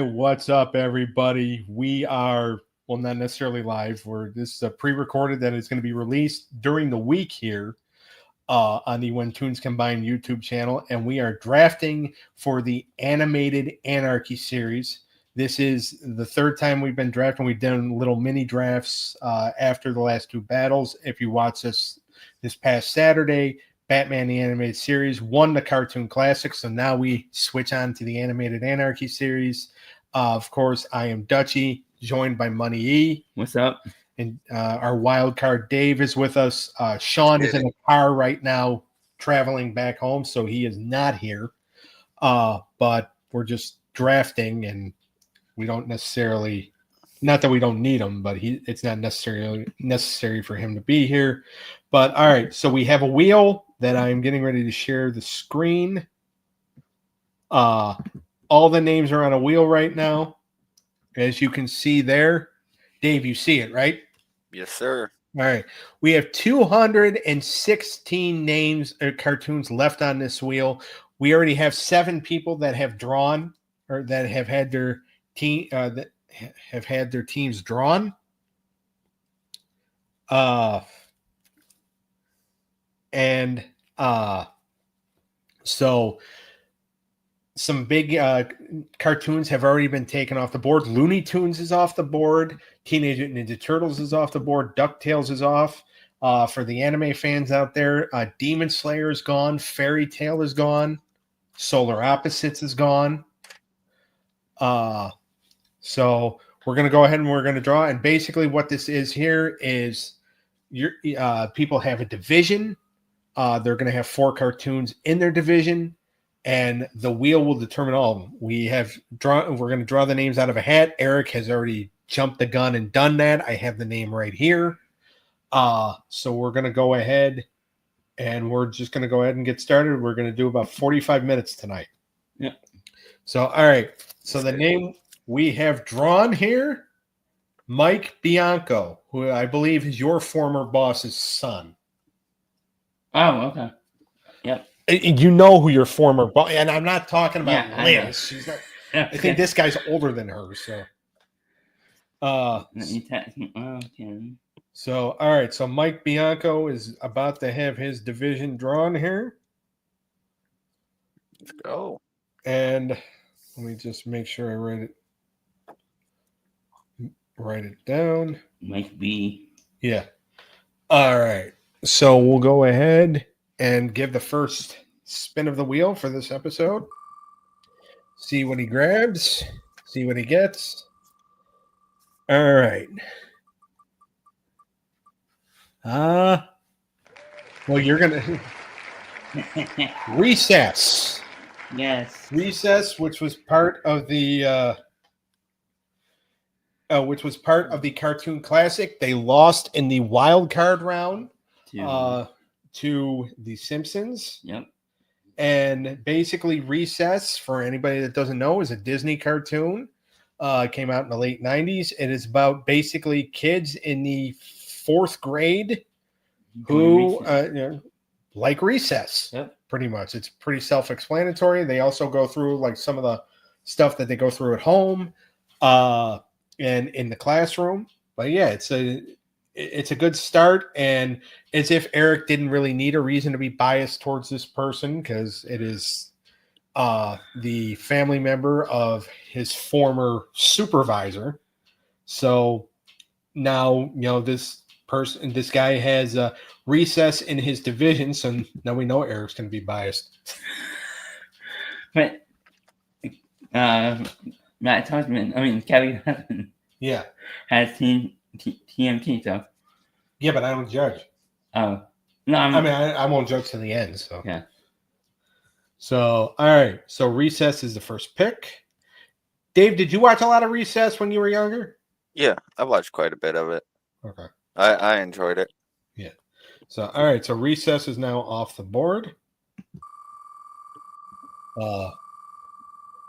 what's up, everybody? We are, well, not necessarily live. This is a pre-recorded that is going to be released during the week here on the When Tunes Combine YouTube channel, and we are drafting for the animated Anarchy series. This is the third time we've been drafting. We've done little mini drafts after the last two battles. If you watch this past Saturday, Batman the Animated Series won the Cartoon Classic, so now we switch on to the Animated Anarchy series. Of course, I am Dutchy, joined by Money E. What's up? And our wild card Dave is with us. Sean is in a car right now traveling back home, so he is not here. But we're just drafting, and we don't necessarily, not that we don't need him, but it's not necessarily necessary for him to be here. But all right, so we have a wheel that I'm getting ready to share the screen. All the names are on a wheel right now. As you can see there. Dave, you see it, right? Yes, sir. All right. We have 216 names or cartoons left on this wheel. We already have 7 people that have drawn or that have had their team teams drawn. So some big cartoons have already been taken off the board. Looney Tunes is off the board. Teenage Mutant Ninja Turtles is off the board. DuckTales is off. For the anime fans out there, Demon Slayer is gone. Fairy Tail is gone. Solar Opposites is gone. So we're going to go ahead and we're going to draw. And basically what this is here is people have a division. They're going to have 4 cartoons in their division, and the wheel will determine all of them. We're going to draw the names out of a hat. Eric has already jumped the gun and done that. I have the name right here. So we're going to go ahead, and we're just going to go ahead and get started. We're going to do about 45 minutes tonight. Yeah. So, all right. So the name we have drawn here, Mike Bianco, who I believe is your former boss's son. Oh, okay. Yep. You know who your former boss, and I'm not talking about Liz. She's not, Okay. I think this guy's older than her, so. So all right. So Mike Bianco is about to have his division drawn here. Let's go. And let me just make sure I write it down. Mike B. Yeah. All right. So we'll go ahead and give the first spin of the wheel for this episode. See what he grabs. See what he gets. All right. Well, you're going to Recess. Yes. Recess, which was part of the Cartoon Classic. They lost in the wild card round to the Simpsons. Yep. And basically, Recess, for anybody that doesn't know, is a Disney cartoon. It came out in the late 90s. It is about basically kids in the 4th grade who like recess. Yep. Pretty much. It's pretty self-explanatory. They also go through like some of the stuff that they go through at home and in the classroom. But yeah, it's a good start, and as if Eric didn't really need a reason to be biased towards this person, because it is the family member of his former supervisor. So now, this guy has a recess in his division, so now we know Eric's going to be biased. But Matt Tonsman, Kelly Hudson, yeah, has TMT, so. Yeah, but I don't judge. Oh. No, I won't judge to the end, so. Yeah. So, all right. So, Recess is the first pick. Dave, did you watch a lot of Recess when you were younger? Yeah, I watched quite a bit of it. Okay. I enjoyed it. Yeah. So, all right. So, Recess is now off the board.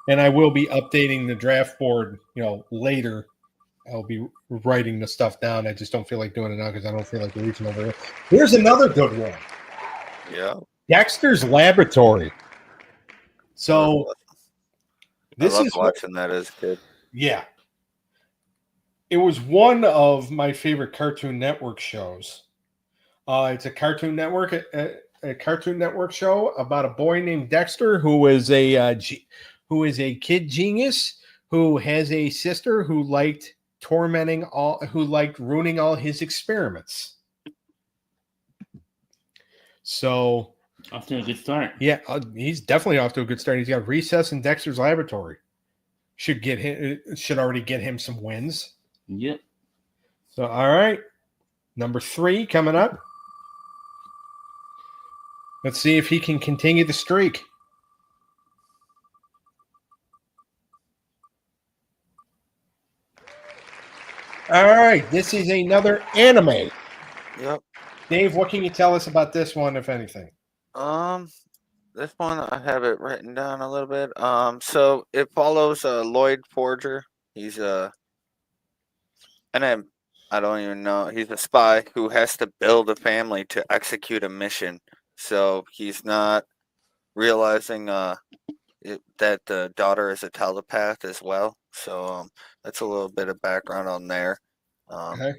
And I will be updating the draft board, later. I'll be writing the stuff down. I just don't feel like doing it now because I don't feel like reaching over there. Here's another good one. Yeah. Dexter's Laboratory. So I This loved is watching that as a kid. yeah. It was one of my favorite Cartoon Network shows. It's a Cartoon Network show about a boy named Dexter who is who is a kid genius who has a sister who liked who liked ruining all his experiments. So Off to a good start. yeah, he's definitely off to a good start. He's got Recess in Dexter's Laboratory. Should already get him some wins. Yep. So all right, number 3 coming up. Let's see if he can continue the streak. All right, this is another anime. Yep. Dave, what can you tell us about this one, if anything? This one I have it written down a little bit. So it follows Lloyd Forger. He's and I don't even know. He's a spy who has to build a family to execute a mission. So he's not realizing that the daughter is a telepath as well. So that's a little bit of background on there. Okay.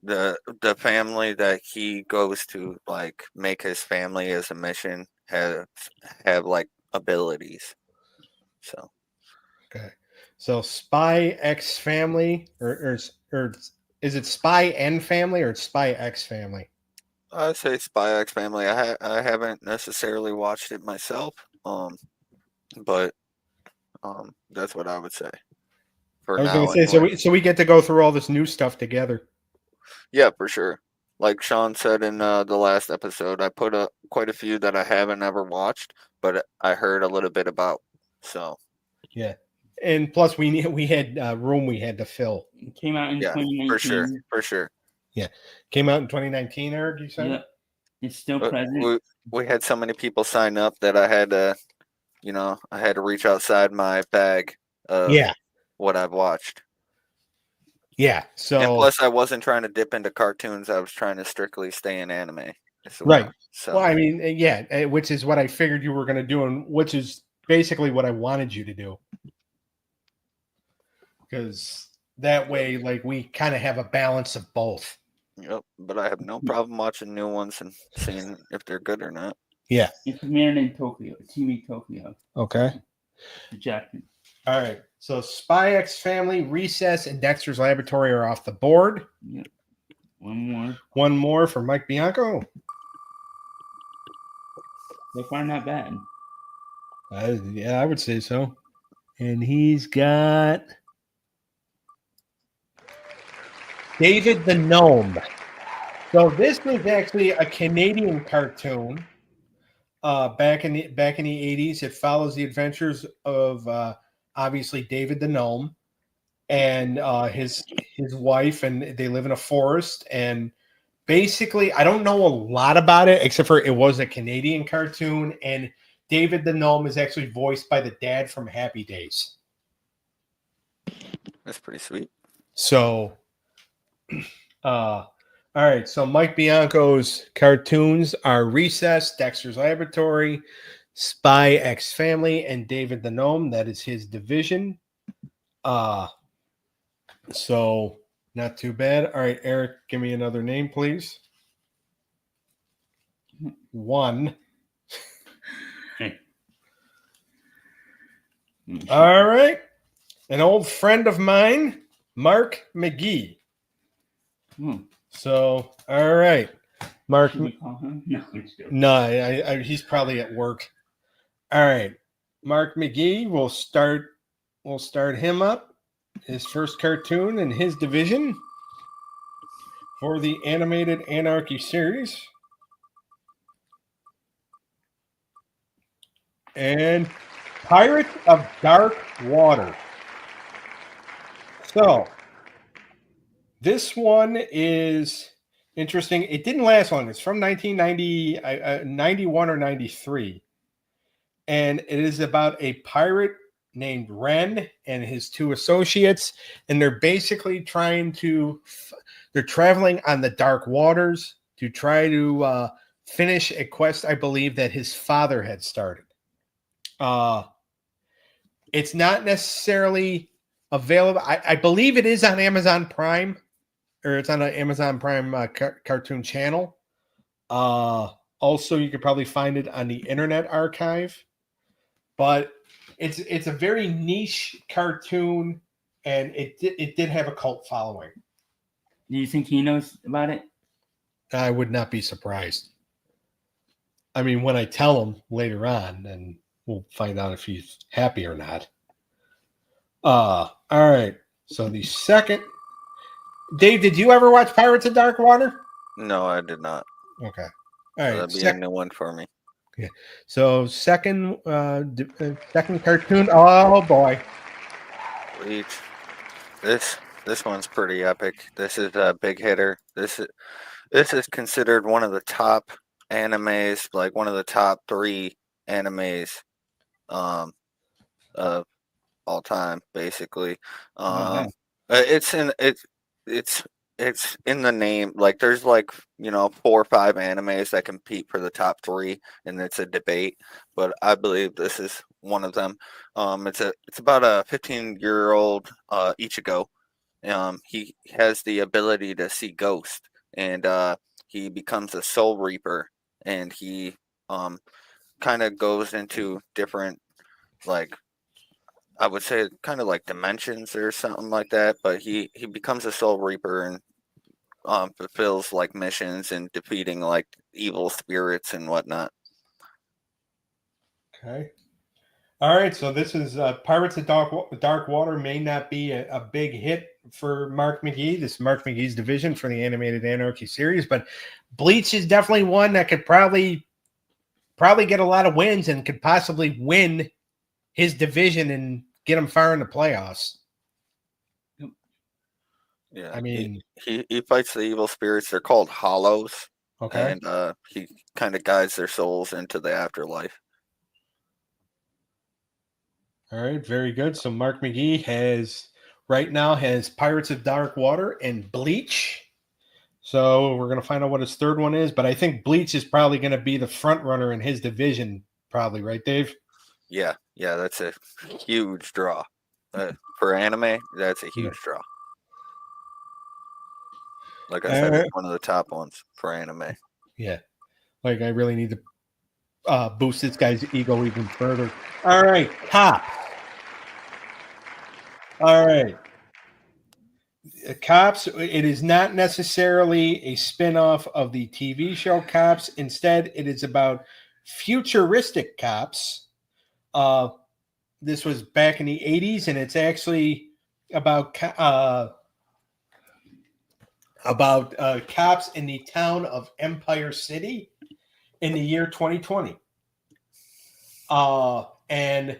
The family that he goes to like make his family as a mission have like abilities. So Okay. So Spy X Family, or is it Spy and Family or Spy X Family? I'd say Spy X Family. I haven't necessarily watched it myself. But that's what I would say. For I was now, going to say, anyway. so we get to go through all this new stuff together. Yeah, for sure. Like Sean said in the last episode, I put quite a few that I haven't ever watched, but I heard a little bit about. So Yeah, and plus we had room we had to fill. It came out in yeah, 2019. for sure. Yeah, came out in 2019. Eric, you said? Yep. It's still present. We had so many people sign up that I had to, I had to reach outside my bag of what I've watched. Yeah. So and plus, I wasn't trying to dip into cartoons. I was trying to strictly stay in anime. Right. So well, I mean, yeah, which is what I figured you were going to do, and which is basically what I wanted you to do, because that way, like, we kind of have a balance of both. Yep, but I have no problem watching new ones and seeing if they're good or not. Yeah. It's premiered in Tokyo, TV Tokyo. Okay. Japan. All right. So Spy X Family, Recess, and Dexter's Laboratory are off the board. Yep. One more. One more for Mike Bianco. So far, not bad. Yeah, I would say so. And he's got David the Gnome. So this was actually a Canadian cartoon. Back in the 80s, it follows the adventures of obviously David the Gnome and his wife, and they live in a forest. And basically, I don't know a lot about it except for it was a Canadian cartoon, and David the Gnome is actually voiced by the dad from Happy Days. That's pretty sweet. So, all right. So Mike Bianco's cartoons are Recess, Dexter's Laboratory, Spy X Family, and David the Gnome. That is his division. So not too bad. All right, Eric, give me another name, please. 1. All right. An old friend of mine, Mark McGee. So, all right. Mark. Should we call him? No, no, he's probably at work. All right. Mark McGee, we'll start him up. His first cartoon in his division for the animated Anarchy series. And Pirates of Dark Water. So, this one is interesting. It didn't last long. It's from 1990, 91 or 93. And it is about a pirate named Ren and his 2 associates. And they're basically they're traveling on the dark waters to try to finish a quest, I believe, that his father had started. It's not necessarily available. I believe it is on Amazon Prime, or it's on an Amazon Prime cartoon channel. Also, you could probably find it on the Internet Archive, but it's a very niche cartoon, and it did have a cult following. Do you think he knows about it? I would not be surprised. I mean, when I tell him later on, then we'll find out if he's happy or not. All right. So the second, Dave, did you ever watch Pirates of Dark Water? No, I did not. Okay. All So right. that'd be a new one for me. So second cartoon. Oh boy. Bleach. This one's pretty epic. This is a big hitter. This is considered one of the top animes, like one of the top 3 animes, of all time, basically. wow. It's in the name. Like there's like 4 or 5 animes that compete for the top 3, and it's a debate. But I believe this is one of them. It's about a 15-year-old Ichigo. He has the ability to see ghosts, and he becomes a soul reaper, and he kind of goes into different, like, I would say kind of like dimensions or something like that. But he becomes a soul reaper and fulfills like missions and defeating like evil spirits and whatnot. Okay. All right. So this is Pirates of Dark Water. May not be a big hit for Mark McGee. This is Mark McGee's division for the animated Anarchy series, but Bleach is definitely one that could probably get a lot of wins and could possibly win his division and get him far in the playoffs. Yeah, I mean, he fights the evil spirits. They're called hollows. okay. And he kind of guides their souls into the afterlife. All right, very good. So Mark McGee has Pirates of Dark Water and Bleach. So we're going to find out what his third one is, but I think Bleach is probably going to be the front runner in his division, probably, right, Dave? Yeah, that's a huge draw. For anime, that's a huge draw. Like I said, it's one of the top ones for anime. Yeah. Like I really need to boost this guy's ego even further. All right, Cop. All right. Cops, it is not necessarily a spin-off of the TV show Cops. Instead, it is about futuristic cops. This was back in the 80s, and it's actually about cops in the town of Empire City in the year 2020. And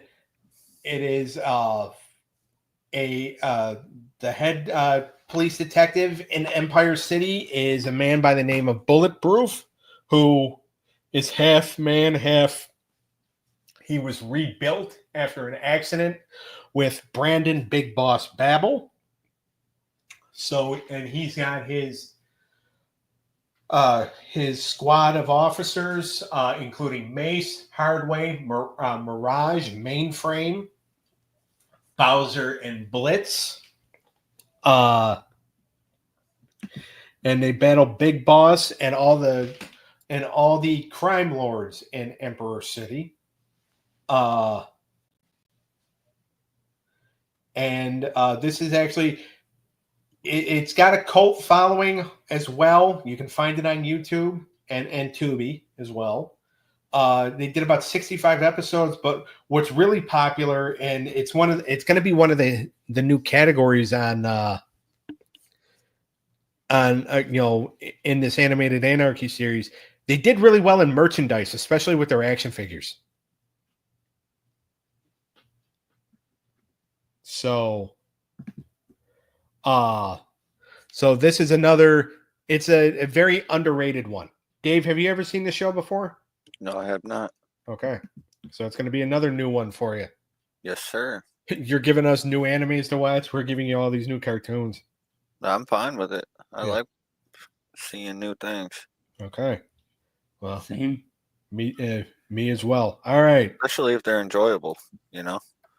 it is the head police detective in Empire City is a man by the name of Bulletproof, who is half man, half. He was rebuilt after an accident with Brandon Big Boss Babel. So, and he's got his squad of officers, including Mace, Hardway, Mirage, Mainframe, Bowser, and Blitz. And they battle Big Boss and all the crime lords in Emperor City. This is actually it's got a cult following as well. You can find it on YouTube and Tubi as well. They did about 65 episodes, but what's really popular, and it's going to be one of the new categories on in this animated Anarchy series. They did really well in merchandise, especially with their action figures. So this is another. It's a very underrated one. Dave, have you ever seen the show before? No, I have not. Okay. So it's going to be another new one for you. Yes, sir. You're giving us new animes to watch. We're giving you all these new cartoons. I'm fine with it. I like seeing new things. Okay. Well, Same. me as well. All right. Especially if they're enjoyable,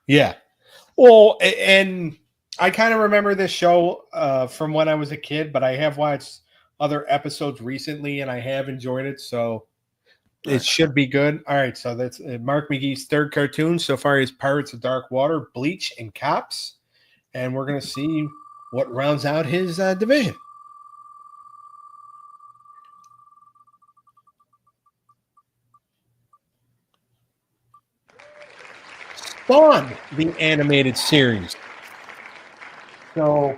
Yeah. Well, and I kind of remember this show from when I was a kid, but I have watched other episodes recently, and I have enjoyed it. So it Nice. should be good. All right, so that's Mark McGee's third cartoon so far is Pirates of Dark Water, Bleach, and Cops, and we're gonna see what rounds out his division. Spawn, the animated series. So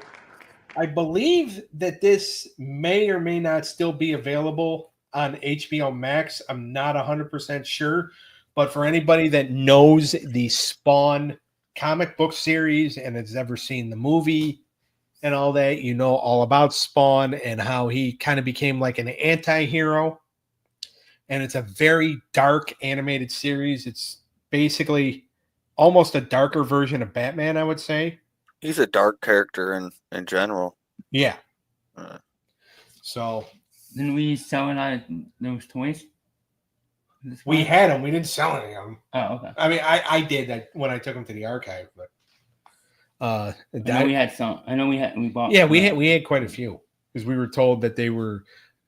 I believe that this may or may not still be available on HBO Max. I'm not 100% sure. But for anybody that knows the Spawn comic book series and has ever seen the movie and all that, you know all about Spawn and how he kind of became like an anti hero. And it's a very dark animated series. It's basically almost a darker version of Batman, I would say. He's a dark character in general. Yeah. Uh, So Didn't we sell a lot of those toys? This we one? had them. We didn't sell any of them. Oh, okay. I mean, I did when I took them to the archive, but I know we had some. I know we bought. yeah, we had quite a few because we were told that they were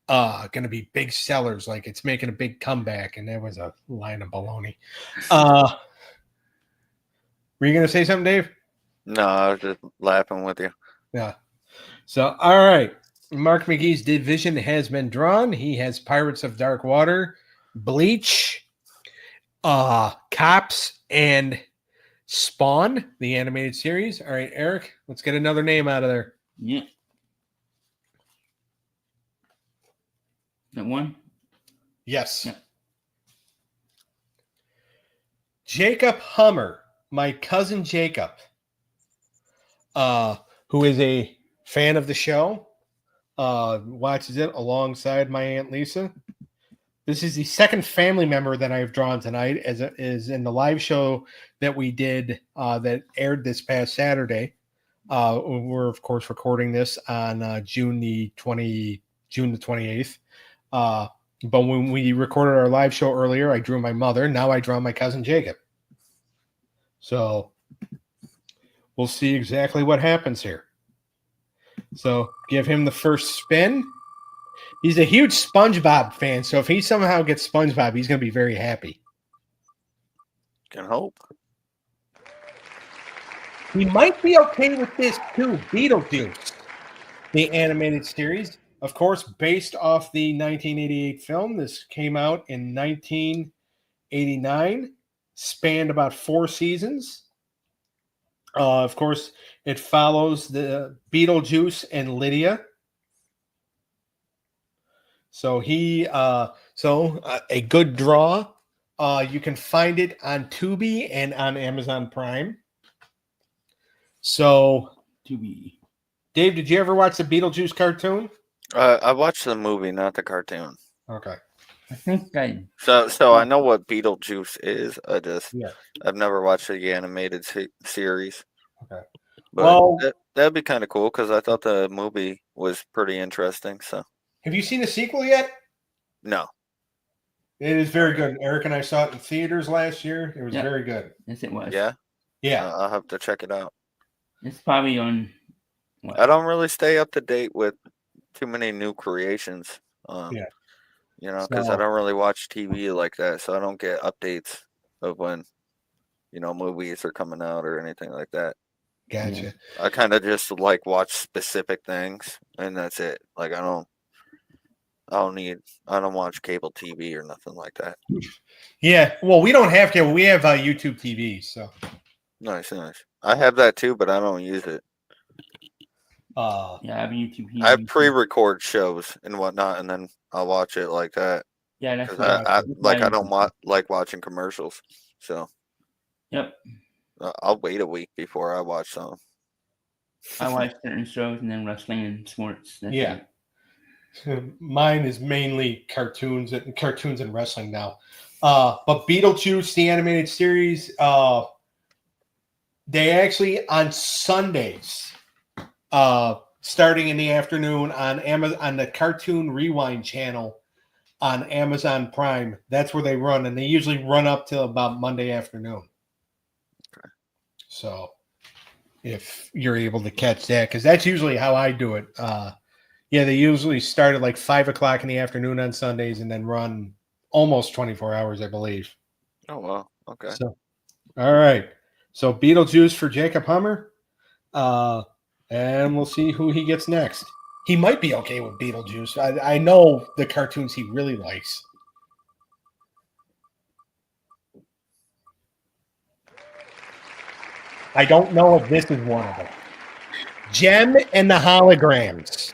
going to be big sellers, like it's making a big comeback, and that was a line of baloney. Were you going to say something, Dave? no, I was just laughing with you. Yeah. So, all right. Mark McGee's division has been drawn. He has Pirates of Dark Water, Bleach, Cops, and Spawn, the animated series. All right, Eric, let's get another name out of there. Yeah. That one. Yes. Yeah. Jacob Hummer, my cousin Jacob, who is a fan of the show, watches it alongside my Aunt Lisa. This is the second family member that I've drawn tonight, as it is in the live show that we did that aired this past Saturday. We're of course recording this on June the 28th. But when we recorded our live show earlier, I drew my mother. Now I draw my cousin Jacob. So we'll see exactly what happens here. So give him the first spin. He's a huge SpongeBob fan, so if he somehow gets SpongeBob, he's going to be very happy. Can hope. He might be okay with this too. Beetlejuice, the animated series, of course, based off the 1988 film. This came out in 1989, spanned about 4 seasons. Of course, it follows the Beetlejuice and Lydia. So a good draw. You can find it on Tubi and on Amazon Prime. So, Tubi. Dave, did you ever watch the Beetlejuice cartoon? I watched the movie, not the cartoon. Okay. I think I. So I know what Beetlejuice is. Yeah. I've never watched the animated series. Okay. But Well, that'd be kind of cool because I thought the movie was pretty interesting. So have you seen the sequel yet? no, It is very good. Eric and I saw it in theaters last year. It was Yeah. very good. Yes, it was. yeah, Yeah. I'll have to check it out. It's probably on. What? I don't really stay up to date with too many new creations. Yeah. You know, because I So- don't really watch TV like that, so I don't get updates of when movies are coming out or anything like that. Gotcha. Yeah. I kind of just like watch specific things, and that's it. Like I don't watch cable TV or nothing like that. Yeah. Well, we don't have cable. We have YouTube TV. So, Nice. I have that too, but I don't use it. Yeah, I have YouTube. I have pre-record shows and whatnot, and then I'll watch it like that. Yeah, that's 'Cause what I that's why I don't like watching commercials, so Yep. I'll wait a week before I watch some. I watch certain shows and then wrestling and sports. That's Yeah. it. Mine is mainly cartoons and wrestling now. But Beetlejuice, the animated series, they actually on Sundays, starting in the afternoon on Amazon on the Cartoon Rewind channel on Amazon Prime. That's where they run, and they usually run up till about Monday afternoon. Okay. So if you're able to catch that, because that's usually how I do it. Yeah, they usually start at like 5 o'clock in the afternoon on Sundays and then run almost 24 hours, I believe. Oh well. Okay. So, all right. So Beetlejuice for Jacob Hummer. And we'll see who he gets next. He might be okay with Beetlejuice. I know the cartoons he really likes. I don't know if this is one of them. Gem and the Holograms.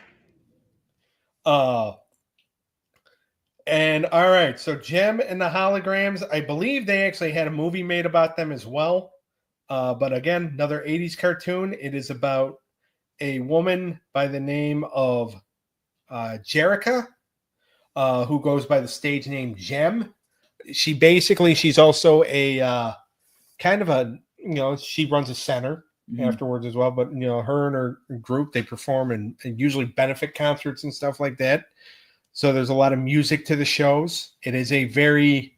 And all right, so Gem and the Holograms, I believe they actually had a movie made about them as well. But again, another 80s cartoon. It is about a woman by the name of Jerica, who goes by the stage name Gem. She's also a kind of a, she runs a center afterwards as well. But, her and her group, they perform and usually benefit concerts and stuff like that. So there's a lot of music to the shows. It is a very,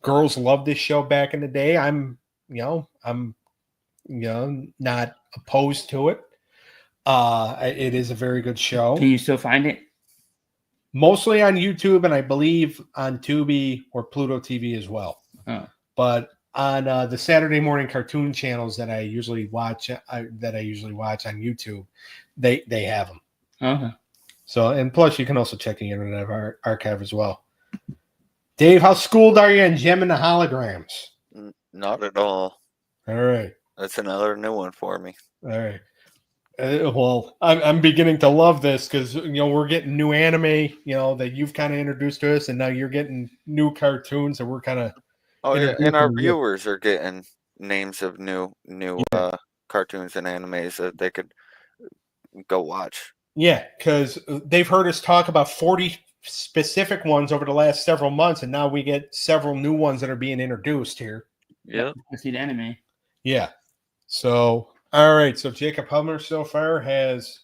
girls love this show back in the day. I'm not opposed to it. It is a very good show. Can you still find it? Mostly on YouTube, and I believe on Tubi or Pluto TV as well. Oh. But on the Saturday morning cartoon channels that I usually watch, on YouTube, they have them. Okay. So, and plus you can also check the Internet Archive as well. Dave, how schooled are you in Gem and the Holograms? Not at all. All right. That's another new one for me. All right. Well, I'm beginning to love this because we're getting new anime, that you've kind of introduced to us, and now you're getting new cartoons that we're kind of. Oh yeah, and our viewers are getting names of new cartoons and animes that they could go watch. Yeah, because they've heard us talk about 40 specific ones over the last several months, and now we get several new ones that are being introduced here. Yeah, I see the anime. Yeah. So, all right. So Jacob Hummer so far has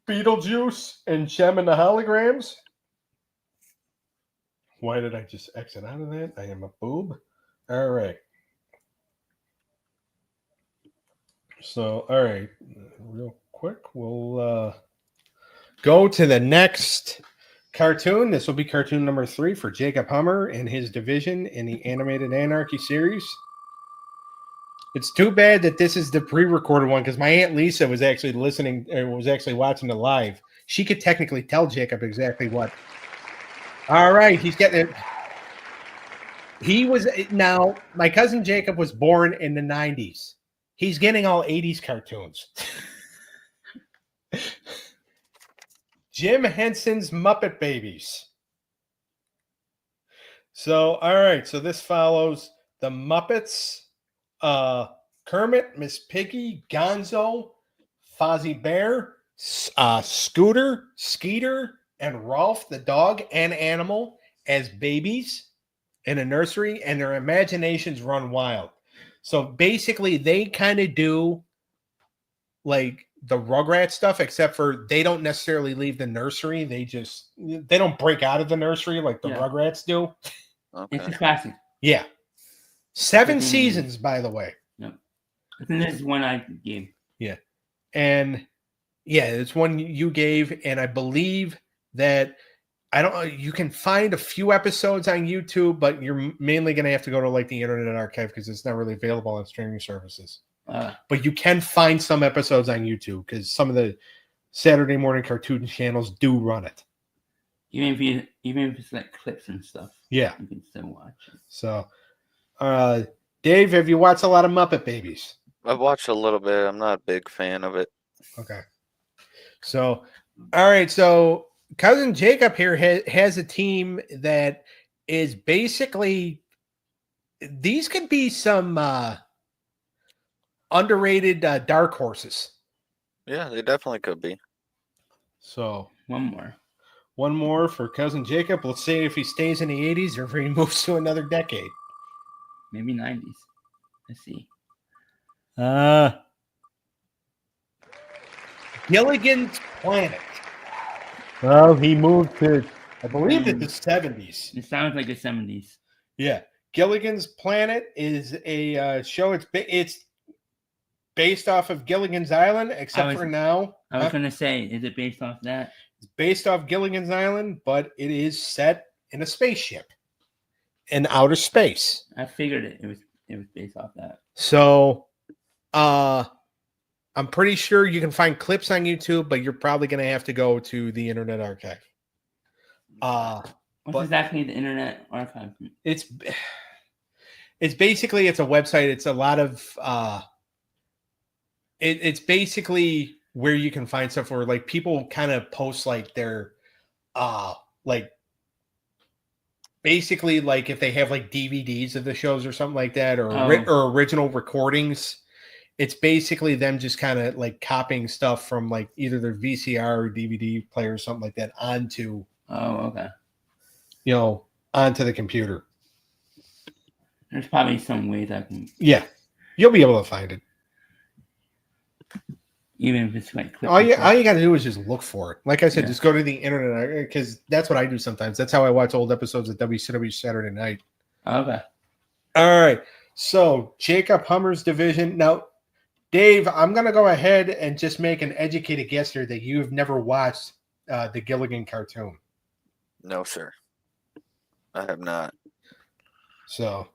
Beetlejuice and Gem and the Holograms. Why did I just exit out of that? I am a boob. All right. So, all right. Real quick, we'll go to the next cartoon. This will be cartoon number 3 for Jacob Hummer and his division in the animated Anarchy series. It's too bad that this is the pre-recorded one because my Aunt Lisa was actually watching it live. She could technically tell Jacob exactly what. All right, he's getting it. Now, my cousin Jacob was born in the 90s. He's getting all 80s cartoons. Jim Henson's Muppet Babies. So, all right. So this follows the Muppets, Kermit, Miss Piggy, Gonzo, Fozzie Bear, Scooter, Skeeter, and Rolf the dog and animal as babies in a nursery, and their imaginations run wild. So basically, they kind of do like the Rugrats stuff, except for they don't necessarily leave the nursery. They don't break out of the nursery like the Rugrats do. Okay. It's a classic. Yeah. 7 seasons, by the way. Yep. I think this is one I gave. Yeah. And yeah, it's one you gave, and I believe that you can find a few episodes on YouTube, but you're mainly going to have to go to like the Internet Archive because it's not really available on streaming services. But you can find some episodes on YouTube because some of the Saturday morning cartoon channels do run it. Even if it's like clips and stuff. Yeah. You can still watch it. So, Dave, have you watched a lot of Muppet Babies? I've watched a little bit. I'm not a big fan of it. Okay. So, all right. So, cousin Jacob here has a team that is basically, these could be some underrated dark horses. Yeah, they definitely could be. So, One more for cousin Jacob. Let's see if he stays in the 80s or if he moves to another decade. Maybe 90s. Let's see. Gilligan's Planet. Well, he moved to, I believe, the 70s. It sounds like the 70s. Yeah. Gilligan's Planet is a show. It's based off of Gilligan's Island, except for now. I was going to say, is it based off that? It's based off Gilligan's Island, but it is set in a spaceship in outer space. I figured it was based off that. So, I'm pretty sure you can find clips on YouTube, but you're probably going to have to go to the Internet Archive. What's exactly the Internet Archive? It's basically, it's a website. It's a lot of it's basically where you can find stuff where like people kind of post like their like basically like if they have like DVDs of the shows or something like that, or or original recordings. It's basically them just kind of like copying stuff from like either their VCR or DVD player or something like that onto onto the computer. There's probably some ways I can. Yeah, you'll be able to find it. Even if it's like all you got to do is just look for it. Like I said, just go to the internet because that's what I do sometimes. That's how I watch old episodes of WCW Saturday Night. Okay. All right. So Jacob Hummer's division. Now, Dave, I'm going to go ahead and just make an educated guess here that you've never watched the Gilligan cartoon. No, sir. I have not. So.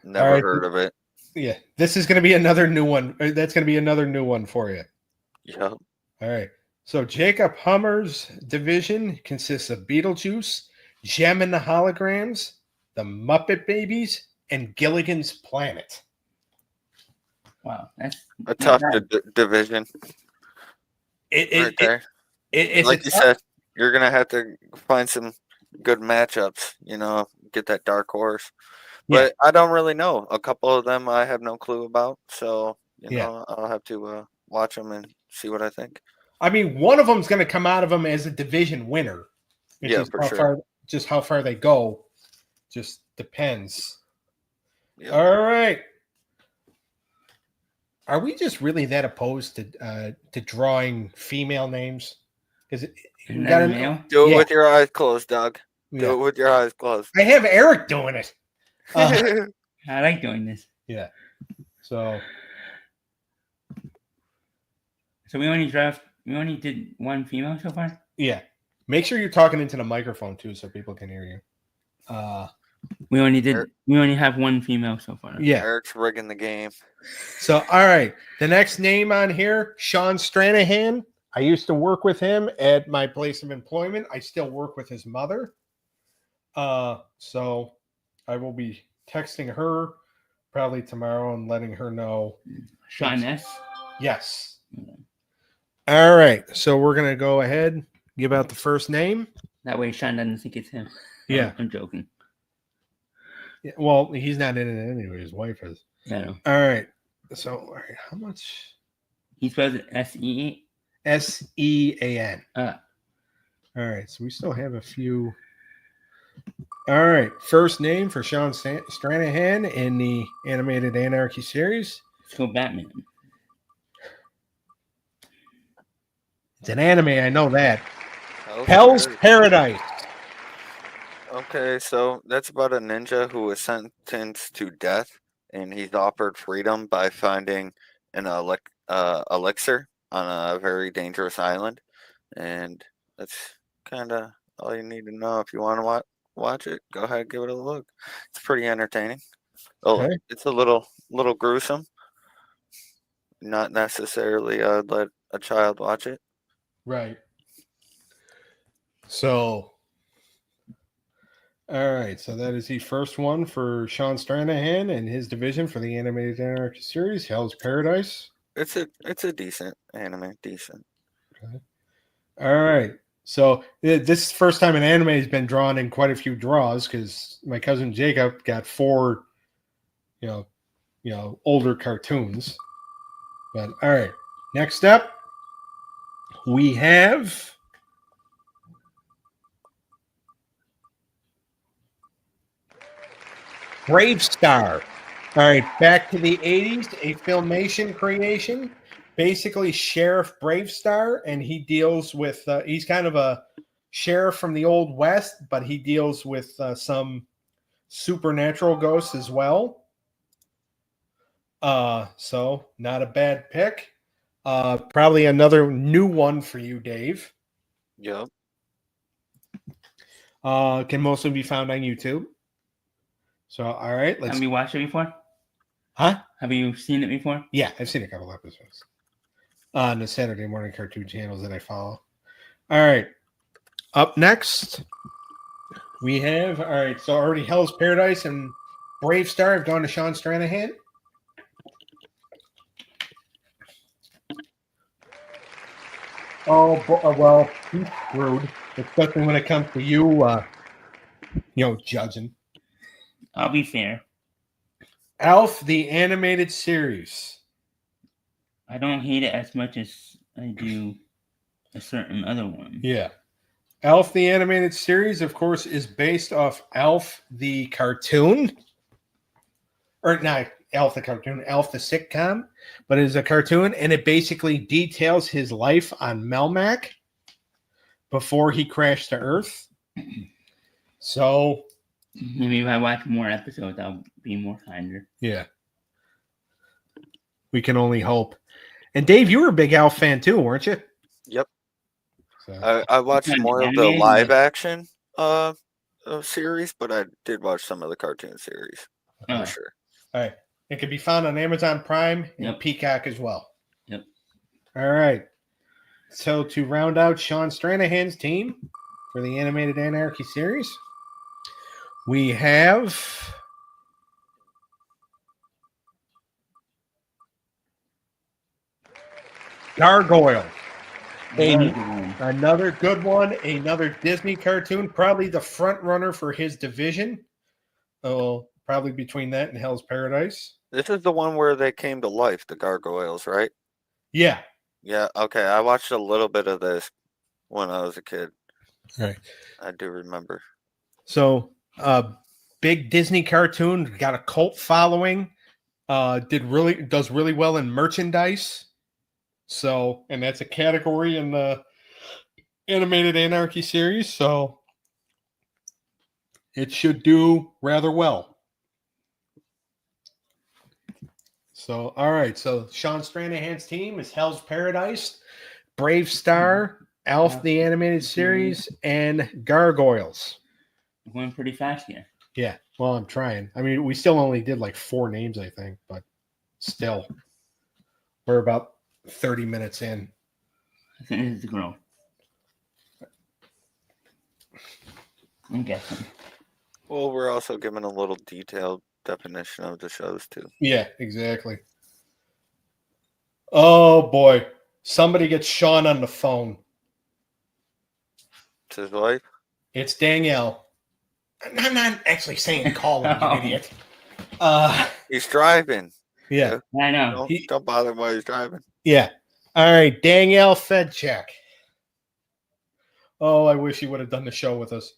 Never heard of it. Yeah. This is going to be another new one. That's going to be another new one for you. Yep. All right. So Jacob Hummer's division consists of Beetlejuice, Gem and the Holograms, the Muppet Babies, and Gilligan's Planet. Wow, that's a tough division. It's like you said, you're gonna have to find some good matchups. Get that dark horse. But I don't really know. A couple of them I have no clue about, so I'll have to watch them and see what I think. I mean, one of them's going to come out of them as a division winner. For sure. Just how far they go, just depends. Yep. All right. Are we just really that opposed to drawing female names? Because you got a male. Do it with your eyes closed, Doug. Do it with your eyes closed. I have Eric doing it. I like doing this. Yeah. So we only did one female so far? Yeah. Make sure you're talking into the microphone too so people can hear you. We only have one female so far. Yeah. Eric's rigging the game. So all right. The next name on here, Sean Stranahan. I used to work with him at my place of employment. I still work with his mother. So I will be texting her probably tomorrow and letting her know. Sean S? Yes. All right. So we're going to go ahead, give out the first name. That way Sean doesn't think it's him. Yeah. I'm joking. Yeah, well, he's not in it anyway. His wife is. I know. All right. So, all right. How much? He spells it S-E-A? S-E-A-N. All right. So we still have a few. All right. First name for Sean Stranahan in the animated Anarchy series. Let's go Batman. It's an anime. I know that. Hell's Paradise. Okay, so that's about a ninja who was sentenced to death, and he's offered freedom by finding an elixir on a very dangerous island, and that's kind of all you need to know. If you want to watch it, go ahead, give it a look. It's pretty entertaining. Oh, It's a little gruesome. Not necessarily let a child watch it. Right. So, all right. So that is the first one for Sean Stranahan and his division for the animated Anarchy series, Hell's Paradise. It's a decent anime. Decent. Okay. All right. So this is the first time an anime has been drawn in quite a few draws because my cousin Jacob got 4, older cartoons. But all right. Next up, we have Brave Star. All right, back to the 80s, a Filmation creation. Basically, Sheriff Brave Star, and he deals with, he's kind of a sheriff from the Old West, but he deals with some supernatural ghosts as well. So not a bad pick. Probably another new one for you, Dave. Yep. Can mostly be found on YouTube. So all right, let's. Have you watched it before? Huh? Have you seen it before? Yeah, I've seen a couple episodes on the Saturday morning cartoon channels that I follow. All right. Up next, we have So already Hell's Paradise and Brave Star have gone to Sean Stranahan. Oh well, he's screwed, especially when it comes to you. Judging I'll be fair. Alf the animated series. I don't hate it as much as I do a certain other one. Yeah. Alf the animated series, of course, is based off Alf the cartoon. Or not Alf the cartoon, Alf the sitcom, but it is a cartoon, and it basically details his life on Melmac before he crashed to Earth. So maybe if I watch more episodes, I'll be more kinder. Yeah. We can only hope. And Dave, you were a big Alf fan too, weren't you? Yep. So. I watched Kind of more of the animated, live but- action series, but I did watch some of the cartoon series Oh, for sure. All right. It can be found on Amazon Prime and Yep. Peacock as well. Yep. All right. So to round out Sean Stranahan's team for the animated Anarchy series, we have Gargoyle. another good one. Another good one, another Disney cartoon, probably the front runner for his division. Oh, probably between that and Hell's Paradise. This is the one where they came to life, the gargoyles, right? Yeah. Yeah, okay. I watched a little bit of this when I was a kid. Right. I do remember. So, big Disney cartoon, got a cult following. Does really well in merchandise. So, and that's a category in the animated Anarchy series. So, it should do rather well. So, all right. So, Sean Stranahan's team is Hell's Paradise, Brave Star, Alf the Animated Series, and Gargoyles. I'm going pretty fast here. Yeah. Well, I'm trying. I mean, we still only did like 4 names, I think, but still, we're about 30 minutes in. I think this is the girl. I'm guessing. Well, we're also given a little detailed definition of the shows too. Yeah, exactly. Oh boy, somebody gets Sean on the phone. It's his wife. It's Danielle. I'm not actually saying call him, you Oh. idiot. He's driving. Yeah, I know. Don't bother him while he's driving. yeah. All right, Danielle Fedcheck. Oh, I wish he would have done the show with us.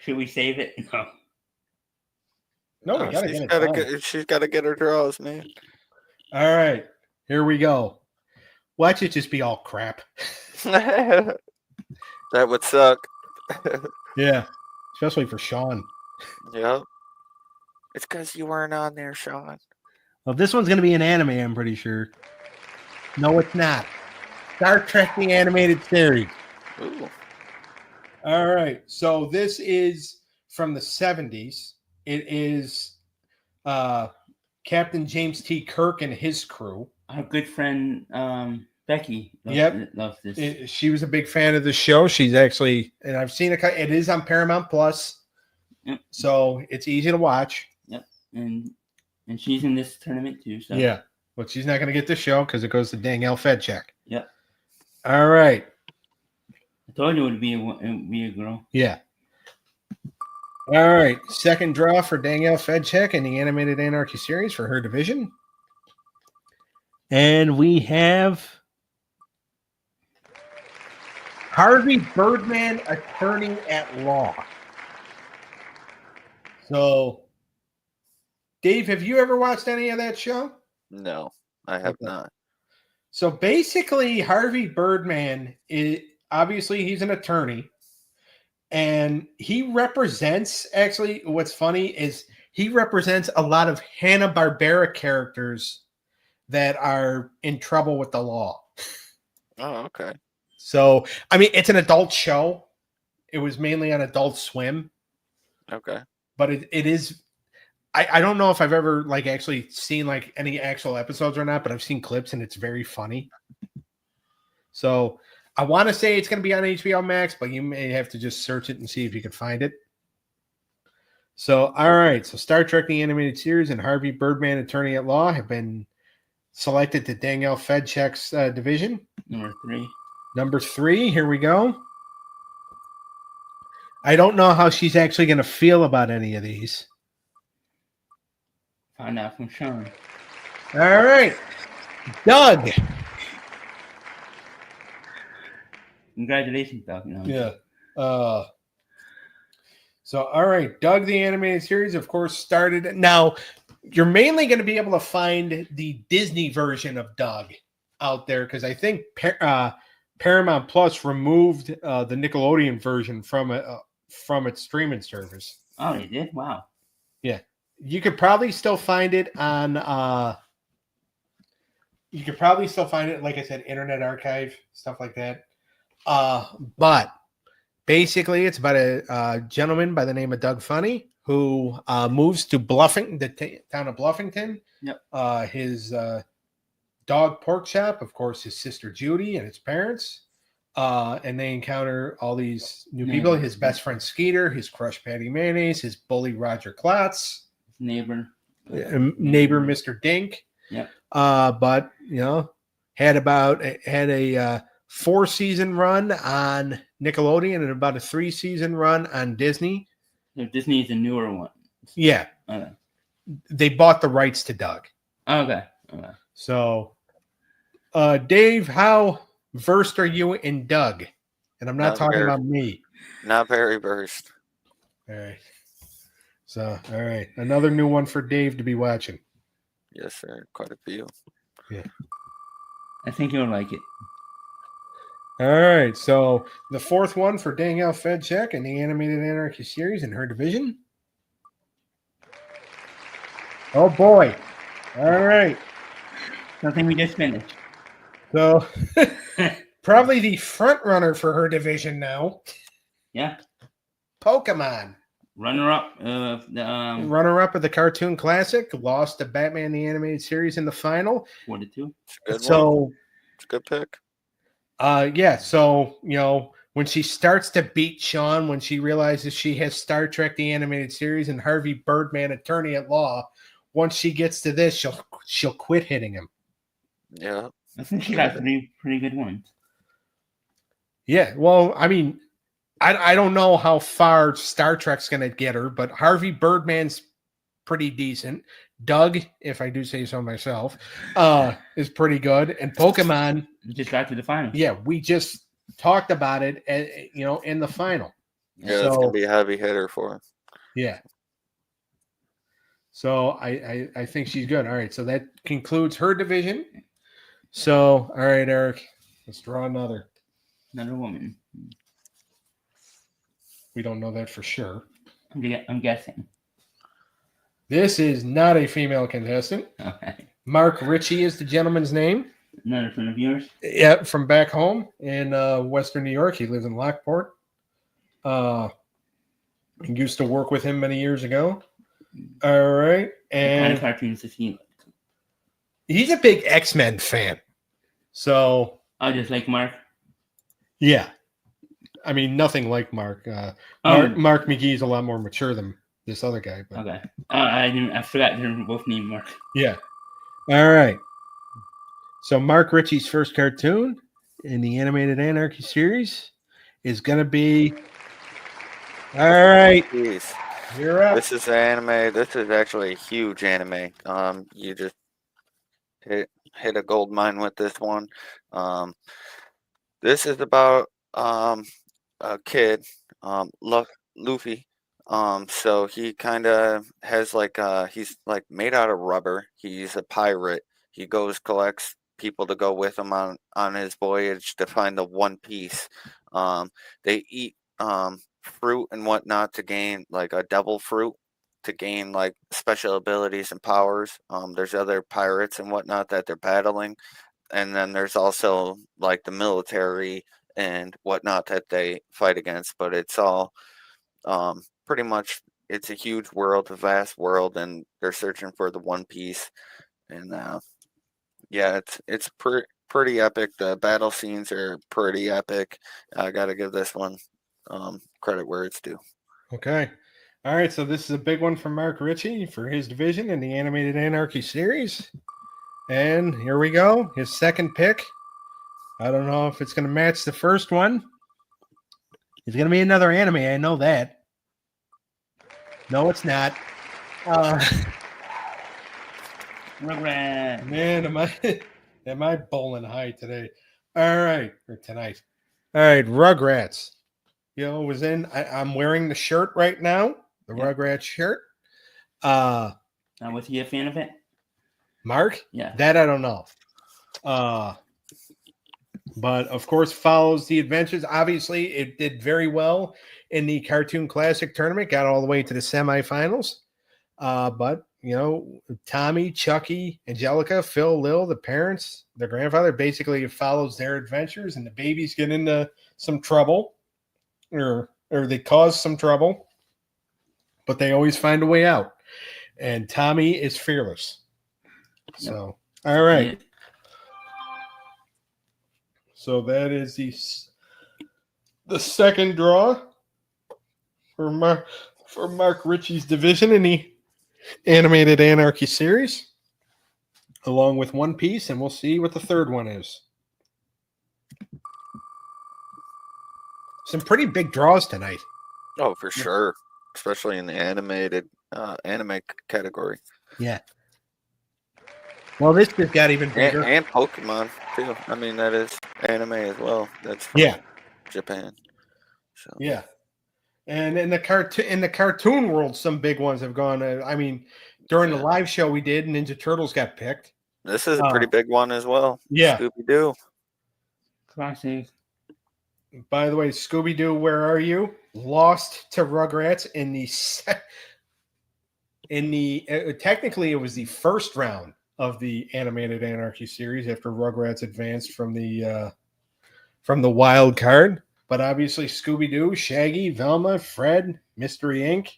Should we save it? No. No, we gotta she's get it gotta done. she's got to get her draws, man. All right, here we go. Watch it just be all crap. That would suck. Yeah, especially for Sean. Yep. It's because you weren't on there, Sean. Well, this one's gonna be an anime, I'm pretty sure. No, it's not. Star Trek the animated series. Ooh. All right. So this is from the 70s. It is Captain James T. Kirk and his crew. Our good friend Becky loves this. She was a big fan of the show. She's actually, and I've seen it. It is on Paramount Plus, Yep. So it's easy to watch. Yep. And she's in this tournament too. So Yeah. But she's not going to get this show because it goes to Danielle Fedcheck. Yep. All right. I told you it would be a girl. Yeah. All right. Second draw for Danielle Fedcheck in the Animated Anarchy series for her division. And we have Harvey Birdman, attorney at law. So, Dave, have you ever watched any of that show? No, I have Okay. not. So basically, Harvey Birdman is obviously he's an attorney, and he represents. Actually, what's funny is he represents a lot of Hanna-Barbera characters that are in trouble with the law. Oh, okay. So, I mean, it's an adult show. It was mainly on Adult Swim, Okay. but it is. I don't know if I've ever like actually seen like any actual episodes or not, but I've seen clips and it's very funny. So I want to say it's going to be on HBO Max, but you may have to just search it and see if you can find it. So, all right. So Star Trek, the animated series, and Harvey Birdman, Attorney at Law, have been selected to Danielle Fedchek's division. Number 3. Number 3, here we go. I don't know how she's actually going to feel about any of these. Find out from Sean. All right. Doug. Congratulations, Doug. No. Yeah. So, all right. Doug, the animated series, of course, started. Now, you're mainly going to be able to find the Disney version of Doug out there because I think Paramount Plus removed the Nickelodeon version from its streaming service. Oh, they did? Wow. Yeah. You could probably still find it on like I said, Internet Archive, stuff like that. But basically it's about a gentleman by the name of Doug Funny who moves to the town of Bluffington. Yep. His dog Pork Chop, of course, his sister Judy and his parents. And they encounter all these new people. His best friend Skeeter, his crush Patty Mayonnaise, his bully Roger Klotz, Neighbor Mr. Dink. Yep. But had a 4-season run on Nickelodeon and about a 3-season run on Disney. So Disney is a newer one. Yeah. Okay. They bought the rights to Doug. Okay. So, Dave, how versed are you in Doug? And I'm not talking about me. Not very versed. All right. So, all right. Another new one for Dave to be watching. Yes, sir. Quite a few. Yeah. I think you'll like it. All right. So, the 4th one for Danielle Fedchek in the animated Anarchy series in her division. Oh, boy. All right. Something we just finished. So, probably the front runner for her division now. Yeah. Pokemon. Runner-up of the Runner-up of the Cartoon Classic, lost to Batman the Animated Series in the final. 4-2. It's a good pick. Yeah. So when she starts to beat Sean, when she realizes she has Star Trek the Animated Series and Harvey Birdman, Attorney at Law, once she gets to this, she'll quit hitting him. Yeah. I think she got pretty good ones. Yeah. Well, I mean, I don't know how far Star Trek's going to get her, but Harvey Birdman's pretty decent. Doug, if I do say so myself, is pretty good. And Pokemon just got to the final. Yeah, we just talked about it, in the final. Yeah, it's going to be a heavy hitter for him. Yeah. So I think she's good. All right, so that concludes her division. So, all right, Eric, let's draw another woman. We don't know that for sure. I'm guessing. This is not a female contestant. Okay. Mark Ritchie is the gentleman's name. Another friend of yours? Yeah, from back home in Western New York. He lives in Lockport. I used to work with him many years ago. All right. And what kind of cartoons does he like? He's a big X-Men fan. So. Oh, just like Mark? Yeah. I mean, nothing like Mark. Mark McGee's a lot more mature than this other guy. But. Okay. I forgot they were both named Mark. Yeah. All right. So Mark Ritchie's first cartoon in the animated Anarchy series is going to be. All right. Jeez. You're up. This is anime. This is actually a huge anime. You just hit a gold mine with this one. This is about a kid, Luffy. So he kind of has he's like made out of rubber. He's a pirate. He collects people to go with him on his voyage to find the One Piece. They eat fruit and whatnot to gain like a devil fruit. to gain like special abilities and powers. There's other pirates and whatnot that they're battling, and then there's also like the military and whatnot that they fight against. But it's all pretty much, it's a huge world, a vast world, and they're searching for the One Piece. And yeah, it's pretty epic. The battle scenes are pretty epic. I got to give this one credit where it's due. Okay. All right. So this is a big one from Mark Ritchie for his division in the Animated Anarchy series. And here we go. His second pick. I don't know if it's going to match the first one. It's going to be another anime. I know that. No, it's not. Rugrats. Man, am I bowling high today? All right, or tonight. All right, Rugrats. Was in. I'm wearing the shirt right now, the Rugrats shirt. Now, was he a fan of it? Mark? Yeah. That I don't know. But of course follows the adventures. Obviously, it did very well in the Cartoon Classic tournament, got all the way to the semifinals. But Tommy, Chucky, Angelica, Phil, Lil, the parents, their grandfather, basically it follows their adventures, and the babies get into some trouble, or they cause some trouble, but they always find a way out. And Tommy is fearless. So, all right. Yeah. So that is the second draw for Mark Ritchie's division in the Animated Anarchy series, along with One Piece, and we'll see what the third one is. Some pretty big draws tonight. Oh, for sure, especially in the animated anime category. Yeah. Well, this just got even bigger. And Pokemon too. I mean, that is anime as well. That's from Japan. So yeah. And in the cartoon world, some big ones have gone. I mean, during the live show we did, Ninja Turtles got picked. This is a pretty big one as well. Yeah. Scooby-Doo. Classic. By the way, Scooby-Doo, where are you? Lost to Rugrats technically it was the first round of the Animated Anarchy series after Rugrats advanced from the wild card. But obviously Scooby-Doo, Shaggy, Velma, Fred, Mystery Inc.,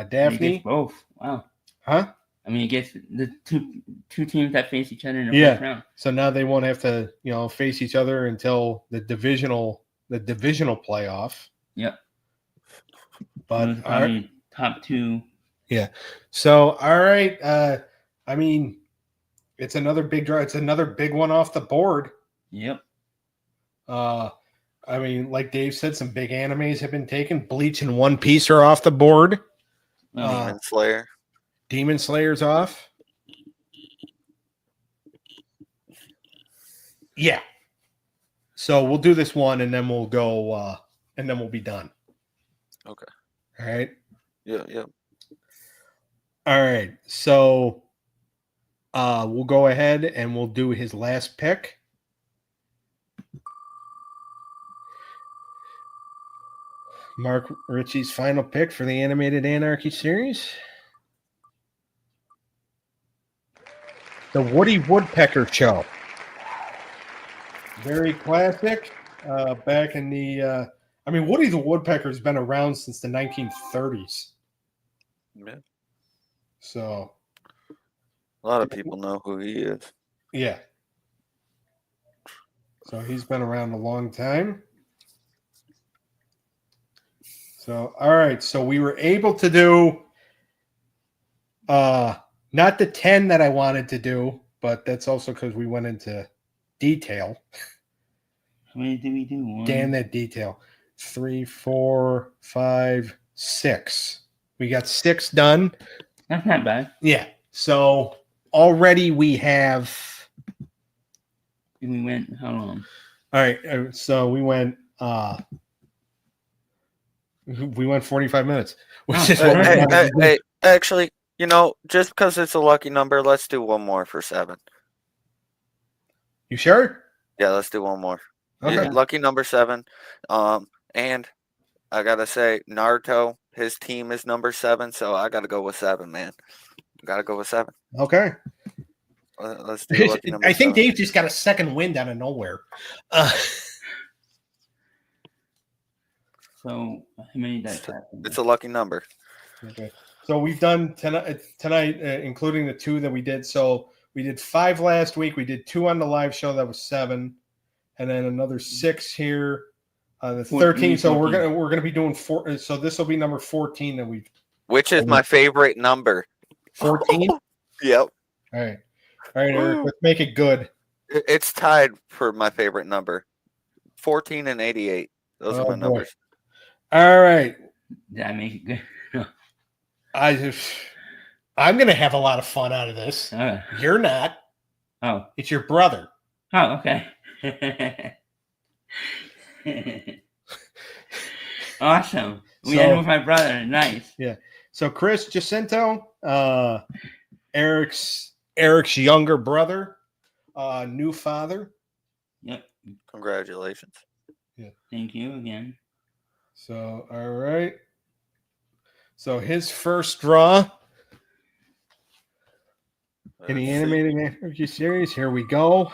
Daphne. Both. Wow. Huh? I mean, it gets the two teams that face each other in the first round. So now they won't have to, face each other until the divisional playoff. Yep. But probably top two. Yeah. So all right. I mean, it's another big draw. It's another big one off the board. Yep. I mean, like Dave said, some big animes have been taken. Bleach and One Piece are off the board. Demon Slayer. Demon Slayer's off. Yeah. So we'll do this one, and then we'll go, and then we'll be done. Okay. All right. Yeah. All right. So we'll go ahead and we'll do his last pick. Mark Ritchie's final pick for the Animated Anarchy series. The Woody Woodpecker Show. Very classic. Back in the, Woody the Woodpecker has been around since the 1930s. Yeah. So. A lot of people know who he is. Yeah. So he's been around a long time. So, all right. So we were able to do not the 10 that I wanted to do, but that's also because we went into detail. How many did we do? Damn that detail. 3, 4, 5, 6. We got 6 done. That's not bad. Yeah. So already we have. We went how long? All right. So we went 45 minutes. Which is what hey, actually, just because it's a lucky number, let's do one more for 7. You sure? Yeah, let's do one more. Okay. Lucky number 7. And I gotta say, Naruto his team is number 7, so I got to go with 7, man. Got to go with 7. Okay. Let's do lucky number I think 7. Dave just got a second wind out of nowhere. So how many dice happen? It's a lucky number. Okay. So we've done tonight, including the 2 that we did. So we did 5 last week. We did 2 on the live show. That was 7, and then another 6 here. The 13. So 14. we're gonna be doing 4. So this will be number 14 that we've. Which is my favorite number. 14. Yep. All right, Eric. Let's make it good. It's tied for my favorite number. 14 and 88. Those are my numbers. All right. Did I make it good? I'm gonna have a lot of fun out of this. You're not. Oh. It's your brother. Oh, okay. Awesome. We end with my brother. Nice. Yeah. So Chris Jacinto, Eric's younger brother, new father. Yep. Congratulations. Yeah. Thank you again. So all right. So his first draw in the animated Anarchy series. Here we go.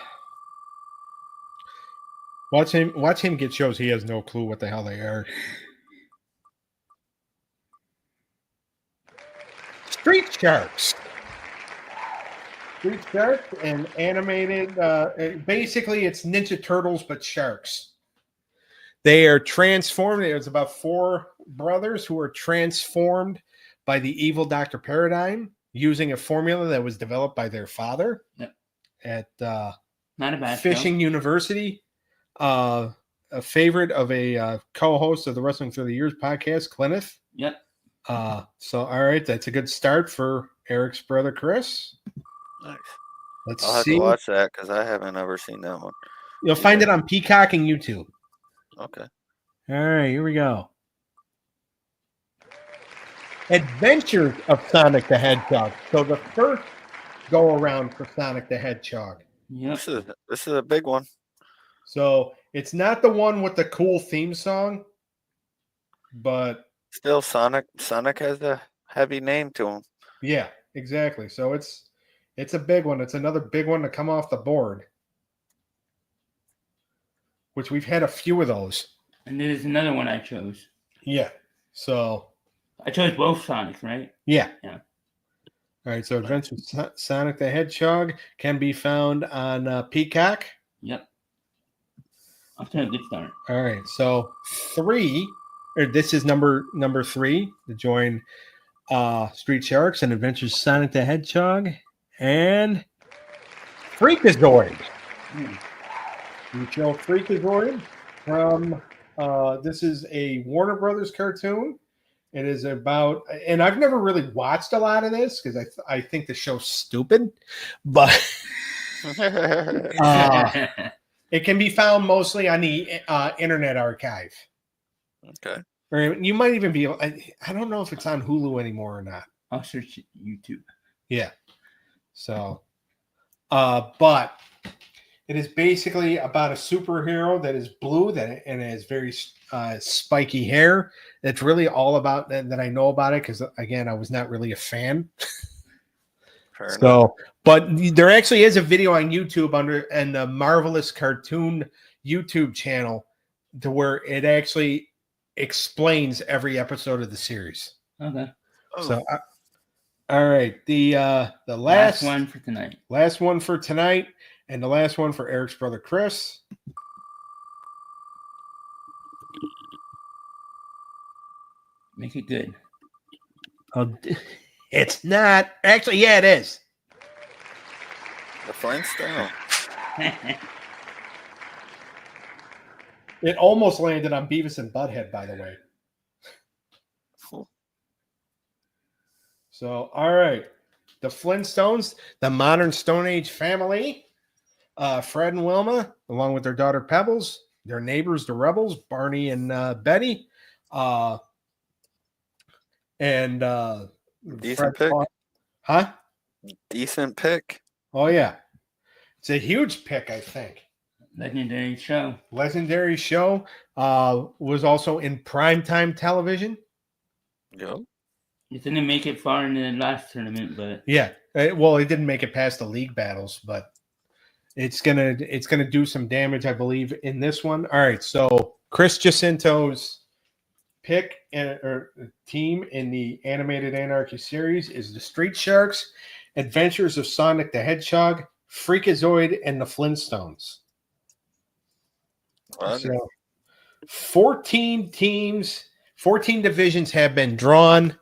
Watch him get shows. He has no clue what the hell they are. Street Sharks. Street Sharks and animated. Basically, it's Ninja Turtles but sharks. They are transformed. There's about 4 brothers who are transformed by the evil Dr. Paradigm using a formula that was developed by their father at Not a bad Fishing University. A favorite of a co-host of the Wrestling Through the Years podcast, Clinneth. Yep. So, all right, that's a good start for Eric's brother, Chris. Nice. Let's I'll have see. to watch that because I haven't ever seen that one. You'll find it on Peacock and YouTube. Okay. All right, here we go. Adventures of Sonic the Hedgehog. So the first go around for Sonic the Hedgehog. Yep. This is a big one. So it's not the one with the cool theme song, but still Sonic has a heavy name to him. Yeah, exactly. So it's a big one. It's another big one to come off the board, which we've had a few of those. And there's another one I chose. Yeah. So I chose both Sonics, right? Yeah. Yeah. All right. So Adventures of Sonic the Hedgehog can be found on Peacock. Yep. I'll tell a good start. All right. So this is number 3 to join Street Sharks and Adventures of Sonic the Hedgehog and Freakazoid. We show Freakazoid from this is a Warner Brothers cartoon. It is about, and I've never really watched a lot of this because I think the show's stupid, but it can be found mostly on the Internet Archive. Okay. Or you might even be, I don't know if it's on Hulu anymore or not. I'll search YouTube. Yeah. So, but it is basically about a superhero that is blue and has very spiky hair. That's really all about that I know about it because, again, I was not really a fan. Fair enough. But there actually is a video on YouTube and the Marvelous Cartoon YouTube channel to where it actually explains every episode of the series. Okay. So, all right, the last one for tonight. Last one for tonight, and the last one for Eric's brother Chris. Make it good. Oh, it's not actually. Yeah, it is. The Flintstone. It almost landed on Beavis and Butthead, by the way. Cool. So, all right. The Flintstones, the modern Stone Age family, Fred and Wilma, along with their daughter Pebbles, their neighbors, the Rebels, Barney and Betty, and decent pick. Huh? Decent pick. Oh, yeah. It's a huge pick, I think. Legendary show. Was also in primetime television. Yep. It didn't make it far into the last tournament, but Yeah. Well, it didn't make it past the league battles, but it's gonna do some damage, I believe, in this one. All right. So Chris Jacinto's pick or team in the animated Anarchy series is the Street Sharks, Adventures of Sonic the Hedgehog, Freakazoid, and the Flintstones. Wonderful. So 14 teams, 14 divisions have been drawn,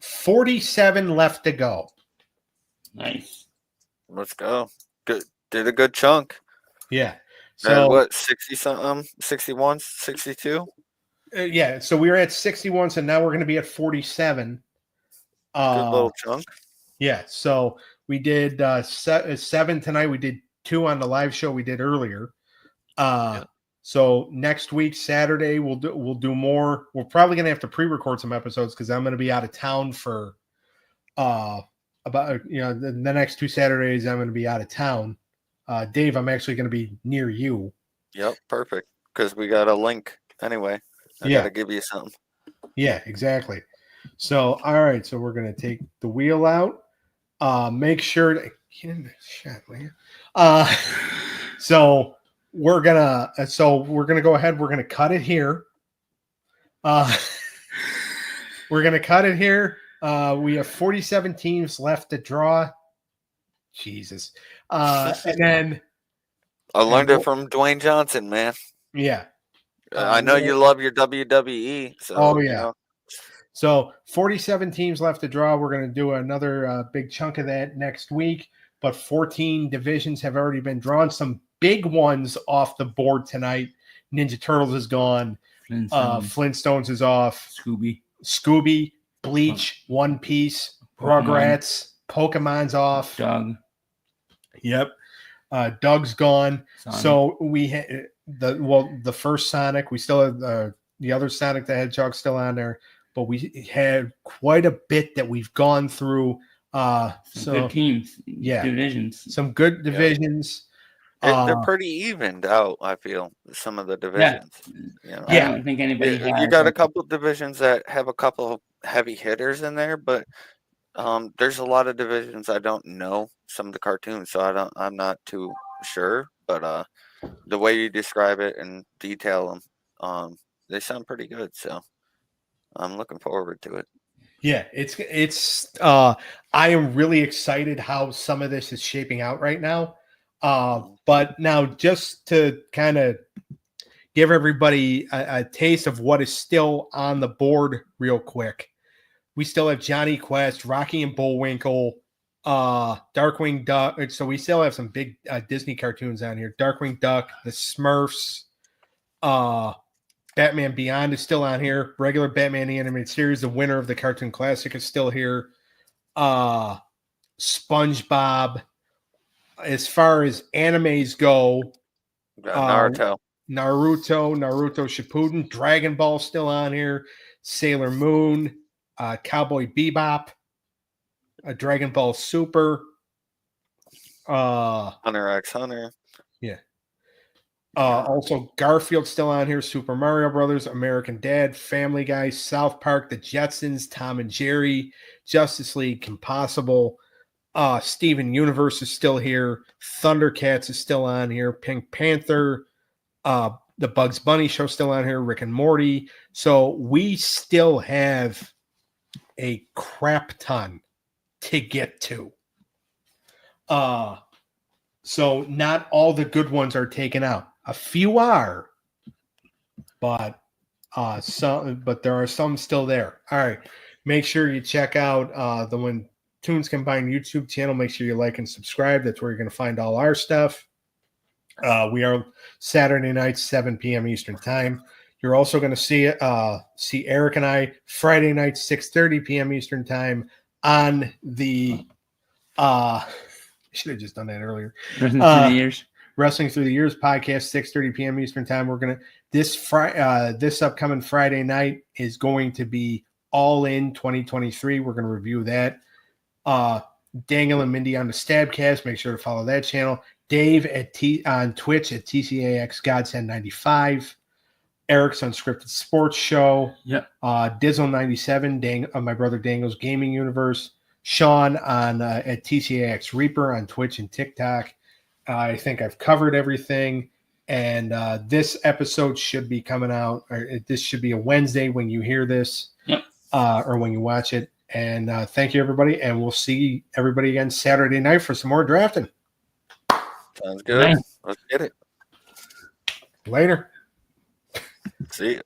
47 left to go. nice. Let's go. Good. Did a good chunk. Yeah. So So what, 60 something, 61, 62? yeah, so we were at 61, so now we're going to be at 47. Good little chunk. Yeah, so we did 7 tonight. We did 2 on the live show we did earlier. Yeah. So next week, Saturday, we'll do more. We're probably going to have to pre-record some episodes because I'm going to be out of town for about the next 2 Saturdays. I'm going to be out of town. Dave, I'm actually going to be near you. Yep, perfect. Because we got a link anyway. I Yeah. got to give you something. Yeah, exactly. So, all right. So we're going to take the wheel out. Make sure to get in the shot, will you? So we're gonna go ahead. We're gonna cut it here. We're gonna cut it here. We have 47 teams left to draw. Jesus. And then I learned it from Dwayne Johnson, man. yeah. I know you love your WWE. So, Oh yeah. So 47 teams left to draw. We're going to do another big chunk of that next week. But 14 divisions have already been drawn. Some big ones off the board tonight. Ninja Turtles is gone. Flintstones is off. Scooby, Bleach, One Piece, Rugrats, Pokemon's off. Doug. Yep. Doug's gone. Sonic. So we had the first Sonic. We still have the other Sonic the Hedgehog still on there. But we had quite a bit that we've gone through. Some good teams, divisions. Some good divisions. They're pretty evened out, I feel, some of the divisions. Yeah. I don't think anybody has. You got a couple of divisions that have a couple of heavy hitters in there, but there's a lot of divisions I don't know some of the cartoons, so I'm not too sure. But the way you describe it and detail them, they sound pretty good. So I'm looking forward to it. Yeah, it's I am really excited how some of this is shaping out right now. But now just to kind of give everybody a taste of what is still on the board real quick. We still have Johnny Quest, Rocky and Bullwinkle, Darkwing Duck. So we still have some big Disney cartoons on here. Darkwing Duck, the Smurfs, Batman Beyond is still on here. Regular Batman the Animated Series, the winner of the Cartoon Classic, is still here. SpongeBob. As far as animes go, Naruto Shippuden, Dragon Ball still on here. Sailor Moon, Cowboy Bebop, Dragon Ball Super, Hunter x Hunter. Yeah. Also, Garfield still on here. Super Mario Brothers, American Dad, Family Guy, South Park, The Jetsons, Tom and Jerry, Justice League, Impossible. Steven Universe is still here. Thundercats is still on here. Pink Panther, the Bugs Bunny show still on here. Rick and Morty. So we still have a crap ton to get to. So not all the good ones are taken out. A few are, but there are some still there. All right. Make sure you check out the When Tunes Combined YouTube channel. Make sure you like and subscribe. That's where you're going to find all our stuff. We are Saturday nights, 7 p.m. Eastern time. You're also going to see Eric and I Friday nights, 6:30 p.m. Eastern time on the I should have just done that earlier. Wrestling Through the Years podcast, 6:30 p.m. Eastern time. We're gonna this upcoming Friday night is going to be All In 2023. We're gonna review that. Daniel and Mindy on the Stabcast. Make sure to follow that channel. Dave on Twitch at TCAX Godsend 95. Eric's Unscripted Sports Show. Yep. Dizzle 97, my brother Dango's Gaming Universe. Sean on at TCAX Reaper on Twitch and TikTok. I think I've covered everything. And this episode should be coming out, or this should be a Wednesday when you hear this, or when you watch it. And thank you, everybody. And we'll see everybody again Saturday night for some more drafting. Sounds good. Let's get it. Later. See you.